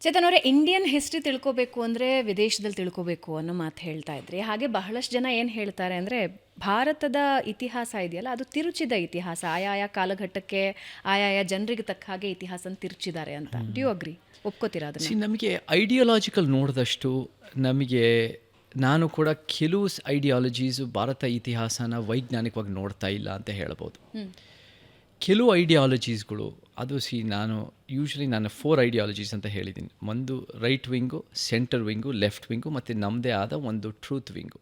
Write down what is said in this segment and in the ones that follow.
ಚೇತನ್ ಅವರೇ, Indian history ತಿಳ್ಕೋಬೇಕು ಅಂದರೆ ವಿದೇಶದಲ್ಲಿ ತಿಳ್ಕೋಬೇಕು ಅನ್ನೋ ಮಾತು ಹೇಳ್ತಾ ಇದ್ರಿ. ಹಾಗೆ ಬಹಳಷ್ಟು ಜನ ಏನು ಹೇಳ್ತಾರೆ ಅಂದರೆ, ಭಾರತದ ಇತಿಹಾಸ ಇದೆಯಲ್ಲ, ಅದು ತಿರುಚಿದ ಇತಿಹಾಸ. ಆಯಾಯ ಕಾಲಘಟ್ಟಕ್ಕೆ ಆಯಾಯ ಜನರಿಗೆ ತಕ್ಕ ಹಾಗೆ ಇತಿಹಾಸನ ತಿರುಚಿದ್ದಾರೆ ಅಂತ. Due agri? ಒಪ್ಕೋತೀರಾ ಅದನ್ನು? ನಮಗೆ ಐಡಿಯಾಲಜಿಕಲ್ ನೋಡಿದಷ್ಟು ನಮಗೆ ನಾನು ಕೂಡ ಕೆಲವು ಐಡಿಯಾಲಜೀಸು ಭಾರತ ಇತಿಹಾಸನ ವೈಜ್ಞಾನಿಕವಾಗಿ ನೋಡ್ತಾ ಇಲ್ಲ ಅಂತ ಹೇಳ್ಬೋದು. ಕೆಲವು ಐಡಿಯಾಲಜೀಸ್ಗಳು ಅದು ನಾನು ಯೂಶ್ವಲಿ ನಾನು 4 ಐಡಿಯಾಲಜೀಸ್ ಅಂತ ಹೇಳಿದ್ದೀನಿ. ಒಂದು right wing, centre wing, left wing ಮತ್ತು ನಮ್ಮದೇ ಆದ ಒಂದು ಟ್ರೂತ್ ವಿಂಗು.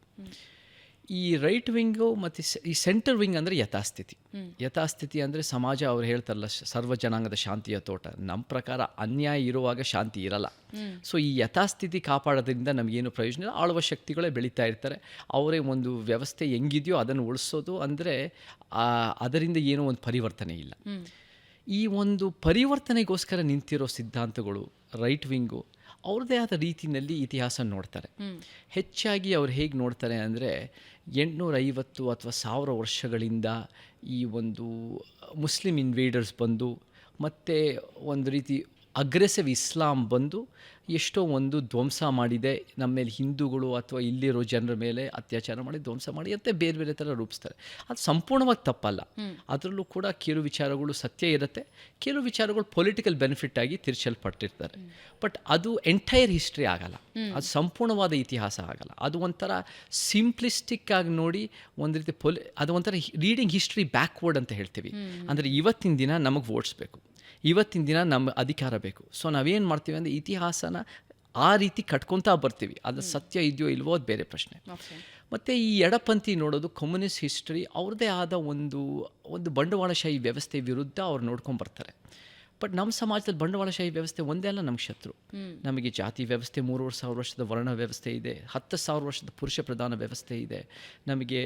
ಈ ರೈಟ್ ವಿಂಗು ಮತ್ತು ಈ ಸೆಂಟರ್ ವಿಂಗ್ ಅಂದರೆ ಯಥಾಸ್ಥಿತಿ. ಯಥಾಸ್ಥಿತಿ ಅಂದರೆ ಸಮಾಜ ಅವ್ರು ಹೇಳ್ತಾರಲ್ಲ, ಸರ್ವ ಜನಾಂಗದ ಶಾಂತಿಯ ತೋಟ. ನಮ್ಮ ಪ್ರಕಾರ ಅನ್ಯಾಯ ಇರುವಾಗ ಶಾಂತಿ ಇರಲ್ಲ. ಸೊ ಈ ಯಥಾಸ್ಥಿತಿ ಕಾಪಾಡೋದ್ರಿಂದ ನಮಗೇನು ಪ್ರಯೋಜನ ಇಲ್ಲ. ಆಳುವ ಶಕ್ತಿಗಳೇ ಬೆಳೀತಾ ಇರ್ತಾರೆ. ಅವರೇ ಒಂದು ವ್ಯವಸ್ಥೆ ಹೆಂಗಿದೆಯೋ ಅದನ್ನು ಉಳಿಸೋದು ಅಂದರೆ ಅದರಿಂದ ಏನೋ ಒಂದು ಪರಿವರ್ತನೆ ಇಲ್ಲ. ಈ ಒಂದು ಪರಿವರ್ತನೆಗೋಸ್ಕರ ನಿಂತಿರೋ ಸಿದ್ಧಾಂತಗಳು ರೈಟ್ ವಿಂಗು ಅವ್ರದ್ದೇ ಆದ ರೀತಿಯಲ್ಲಿ ಇತಿಹಾಸ ನೋಡ್ತಾರೆ. ಹೆಚ್ಚಾಗಿ ಅವ್ರು ಹೇಗೆ ನೋಡ್ತಾರೆ ಅಂದರೆ, 850 ಅಥವಾ 1000 ವರ್ಷಗಳಿಂದ ಈ ಒಂದು ಮುಸ್ಲಿಂ ಇನ್ವೇಡರ್ಸ್ ಬಂದು ಮತ್ತು ಒಂದು ರೀತಿ ಅಗ್ರೆಸಿವ್ ಇಸ್ಲಾಂ ಬಂದು ಎಷ್ಟೋ ಒಂದು ಧ್ವಂಸ ಮಾಡಿದೆ. ನಮ್ಮ ಮೇಲೆ ಹಿಂದೂಗಳು ಅಥವಾ ಇಲ್ಲಿರೋ ಜನರ ಮೇಲೆ ಅತ್ಯಾಚಾರ ಮಾಡಿ ಧ್ವಂಸ ಮಾಡಿ ಅಂತ ಬೇರೆ ಬೇರೆ ಥರ ರೂಪಿಸ್ತಾರೆ. ಅದು ಸಂಪೂರ್ಣವಾಗಿ ತಪ್ಪಲ್ಲ. ಅದರಲ್ಲೂ ಕೂಡ ಕೆಲವು ವಿಚಾರಗಳು ಸತ್ಯ ಇರುತ್ತೆ, ಕೆಲವು ವಿಚಾರಗಳು ಪೊಲಿಟಿಕಲ್ ಬೆನಿಫಿಟ್ ಆಗಿ ತಿರ್ಚಲ್ಪಟ್ಟಿರ್ತಾರೆ. ಬಟ್ ಅದು ಎಂಟೈರ್ ಹಿಸ್ಟ್ರಿ ಆಗಲ್ಲ, ಅದು ಸಂಪೂರ್ಣವಾದ ಇತಿಹಾಸ ಆಗಲ್ಲ. ಅದು ಒಂಥರ ಸಿಂಪ್ಲಿಸ್ಟಿಕ್ ಆಗಿ ನೋಡಿ ಒಂದು ರೀತಿ ಅದು ಒಂಥರ ರೀಡಿಂಗ್ ಹಿಸ್ಟ್ರಿ ಬ್ಯಾಕ್ವರ್ಡ್ ಅಂತ ಹೇಳ್ತೀವಿ. ಅಂದರೆ ಇವತ್ತಿನ ದಿನ ನಮಗೆ ವೋಟ್ಸ್ ಬೇಕು, ಇವತ್ತಿನ ದಿನ ನಮ್ಮ ಅಧಿಕಾರ ಬೇಕು. ಸೊ ನಾವೇನು ಮಾಡ್ತೀವಿ ಅಂದರೆ ಇತಿಹಾಸನ ಆ ರೀತಿ ಕಟ್ಕೊತಾ ಬರ್ತೀವಿ. ಅದು ಸತ್ಯ ಇದೆಯೋ ಇಲ್ವೋ ಅದು ಬೇರೆ ಪ್ರಶ್ನೆ. ಮತ್ತು ಈ ಎಡಪಂಥಿ ನೋಡೋದು ಕಮ್ಯುನಿಸ್ಟ್ ಹಿಸ್ಟ್ರಿ ಅವ್ರದ್ದೇ ಆದ ಒಂದು ಬಂಡವಾಳಶಾಹಿ ವ್ಯವಸ್ಥೆ ವಿರುದ್ಧ ಅವ್ರು ನೋಡ್ಕೊಂಬರ್ತಾರೆ. ಬಟ್ ನಮ್ಮ ಸಮಾಜದಲ್ಲಿ ಬಂಡವಾಳಶಾಹಿ ವ್ಯವಸ್ಥೆ ಒಂದೇ ಅಲ್ಲ ನಮಗೆ ಶತ್ರು. ನಮಗೆ ಜಾತಿ ವ್ಯವಸ್ಥೆ, 3,000 ವರ್ಷದ ವರ್ಣ ವ್ಯವಸ್ಥೆ ಇದೆ, 10,000 ವರ್ಷದ ಪುರುಷ ಪ್ರಧಾನ ವ್ಯವಸ್ಥೆ ಇದೆ. ನಮಗೆ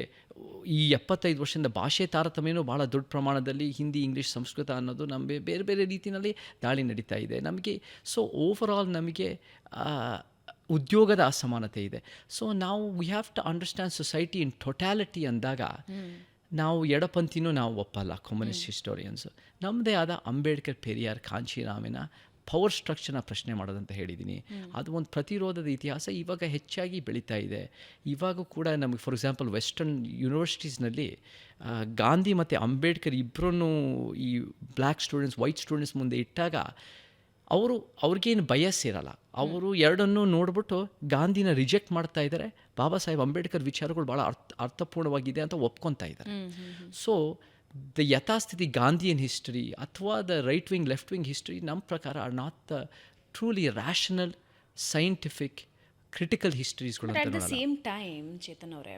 ಈ 75 ವರ್ಷದಿಂದ ಭಾಷೆ ತಾರತಮ್ಯನೂ ಭಾಳ ದೊಡ್ಡ ಪ್ರಮಾಣದಲ್ಲಿ ಹಿಂದಿ, ಇಂಗ್ಲೀಷ್, ಸಂಸ್ಕೃತ ಅನ್ನೋದು ನಮಗೆ ಬೇರೆ ಬೇರೆ ರೀತಿಯಲ್ಲಿ ದಾಳಿ ನಡೀತಾ ಇದೆ ನಮಗೆ. ಸೊ ಓವರಾಲ್ ನಮಗೆ ಉದ್ಯೋಗದ ಅಸಮಾನತೆ ಇದೆ. ಸೊ ನಾವು we have to understand society in totality ಅಂದಾಗ ನಾವು ಎಡಪಂಥಿನೂ ನಾವು ಒಪ್ಪಲ್ಲ. ಕಮ್ಯುನಿಸ್ಟ್ ಹಿಸ್ಟೋರಿಯನ್ಸು ನಮ್ಮದೇ ಆದ ಅಂಬೇಡ್ಕರ್, ಪೆರಿಯಾರ್, ಕಾಂಚೀರಾಮನ ಪವರ್ ಸ್ಟ್ರಕ್ಚರ್ನ ಪ್ರಶ್ನೆ ಮಾಡೋದಂತ ಹೇಳಿದ್ದೀನಿ. ಅದು ಒಂದು ಪ್ರತಿರೋಧದ ಇತಿಹಾಸ ಇವಾಗ ಹೆಚ್ಚಾಗಿ ಬೆಳೀತಾ ಇದೆ. ಇವಾಗ ಕೂಡ ನಮಗೆ ಫಾರ್ ಎಕ್ಸಾಂಪಲ್ ವೆಸ್ಟರ್ನ್ ಯೂನಿವರ್ಸಿಟೀಸ್ನಲ್ಲಿ ಗಾಂಧಿ ಮತ್ತು ಅಂಬೇಡ್ಕರ್ ಇಬ್ಬರೂ ಈ ಬ್ಲ್ಯಾಕ್ ಸ್ಟೂಡೆಂಟ್ಸ್, ವೈಟ್ ಸ್ಟೂಡೆಂಟ್ಸ್ ಮುಂದೆ ಇಟ್ಟಾಗ ಅವ್ರಿಗೇನು ಬಯಸ್ ಇರಲ್ಲ. ಅವರು ಎರಡನ್ನೂ ನೋಡ್ಬಿಟ್ಟು ಗಾಂಧಿನ ರಿಜೆಕ್ಟ್ ಮಾಡ್ತಾ ಇದ್ದಾರೆ. ಬಾಬಾ ಸಾಹೇಬ್ ಅಂಬೇಡ್ಕರ್ ವಿಚಾರಗಳು ಭಾಳ ಅರ್ಥಪೂರ್ಣವಾಗಿದೆ ಅಂತ ಒಪ್ಕೊತಾ ಇದ್ದಾರೆ. ಸೊ ದ ಯಥಾಸ್ಥಿತಿ ಗಾಂಧಿಯನ್ ಹಿಸ್ಟ್ರಿ ಅಥವಾ the right wing, left wing history ನಮ್ಮ ಪ್ರಕಾರ are not the truly rational, scientific, critical ಹಿಸ್ಟ್ರೀಸ್ಗಳು. At the same time Chetan ಅವರೇ,